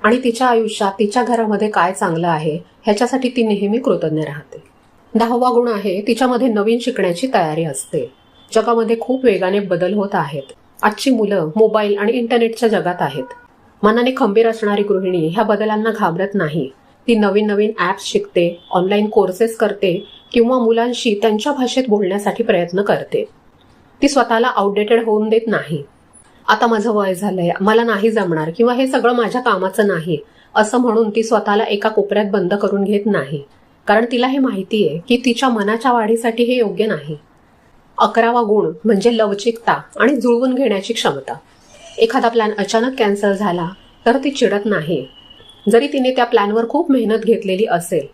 आणि तिच्या आयुष्यात तिच्या घरामध्ये काय चांगलं आहे ह्याच्यासाठी ती नेहमी कृतज्ञ राहते. 10वा गुण आहे तिच्यामध्ये नवीन शिकण्याची तयारी असते. जगामध्ये खूप वेगाने बदल होत आहेत. आजची मुलं मोबाईल आणि इंटरनेटच्या जगात आहेत. मनाने खंबीर असणारी गृहिणी ह्या बदलांना घाबरत नाही. ती नवीन नवीन ॲप्स शिकते, ऑनलाईन कोर्सेस करते किंवा मुलांशी त्यांच्या भाषेत बोलण्यासाठी प्रयत्न करते. ती स्वतःला आउटडेटेड होऊन देत नाही. आता माझं वय झालंय, मला नाही जमणार किंवा हे सगळं माझ्या कामाचं नाही असं म्हणून ती स्वतःला एका कोपऱ्यात बंद करून घेत नाही. कारण तिला हे माहिती आहे की तिच्या मनाच्या वाढीसाठी हे योग्य नाही. 11वा गुण म्हणजे लवचिकता आणि जुळवून घेण्याची क्षमता. एखादा प्लॅन अचानक कॅन्सल झाला तर ती चिडत नाही. जरी तिने त्या प्लॅनवर खूप मेहनत घेतलेली असेल,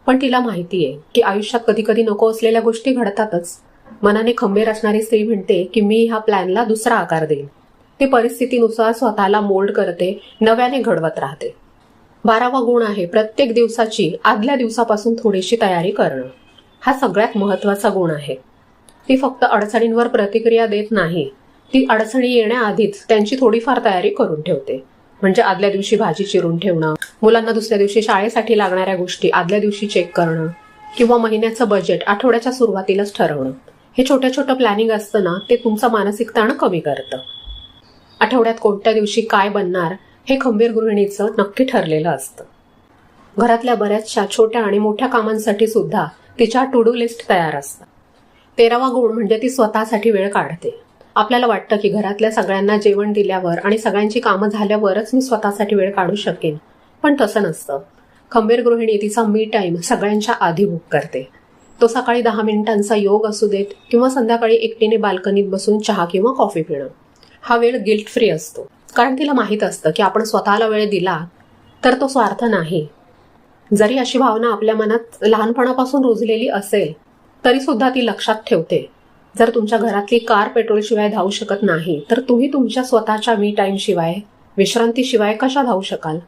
पण तिला माहिती आहे की आयुष्यात कधी कधी नको असलेल्या गोष्टी घडतातच. मनाने खंबीर असणारी स्त्री म्हणते की मी ह्या प्लॅनला दुसरा आकार देईन. ती परिस्थितीनुसार स्वतःला मोल्ड करते, नव्याने घडवत राहते. 12वा गुण आहे प्रत्येक दिवसाची आदल्या दिवसापासून थोडीशी तयारी करणं. हा सगळ्यात महत्वाचा गुण आहे. ती फक्त अडचणींवर प्रतिक्रिया देत नाही, ती अडचणी येण्याआधीच त्यांची थोडीफार तयारी करून ठेवते. म्हणजे आदल्या दिवशी भाजी चिरून ठेवणं, मुलांना दुसऱ्या दिवशी शाळेसाठी लागणाऱ्या गोष्टी आदल्या दिवशी चेक करणं किंवा महिन्याचं बजेट आठवड्याच्या सुरुवातीलाच ठरवणं. हे छोटं छोटं प्लॅनिंग असतं ना, ते तुमचा मानसिक ताण कमी करतं. आठवड्यात कोणत्या दिवशी काय बनणार हे खंबीर गृहिणीचं नक्की ठरलेलं असतं. घरातल्या बऱ्याचशा छोट्या आणि मोठ्या कामांसाठी सुद्धा तिच्या टू डू लिस्ट तयार असतात. 13वा गुण म्हणजे ती स्वतःसाठी वेळ काढते. आपल्याला वाटतं की घरातल्या सगळ्यांना जेवण दिल्यावर आणि सगळ्यांची कामं झाल्यावरच मी स्वतःसाठी वेळ काढू शकेन, पण तसं नसतं. खंबीर गृहिणी तिचा मी टाईम सगळ्यांच्या आधी बुक करते. तो सकाळी 10 मिनिटांचा योग असू देत किंवा संध्याकाळी एकटीने बाल्कनीत बसून चहा किंवा कॉफी पिणं. हा वेळ गिल्ट फ्री असतो, कारण तिला माहीत असतं की आपण स्वतःला वेळ दिला तर तो स्वार्थ नाही. जरी अशी भावना आपल्या मनात लहानपणापासून रुजलेली असेल तरी सुद्धा ती लक्षात ठेवते. जर तुमच्या घरातली कार पेट्रोलशिवाय धावू शकत नाही तर तुम्ही तुमच्या स्वतःच्या मी टाईम शिवाय, विश्रांतीशिवाय कशा धावू शकाल?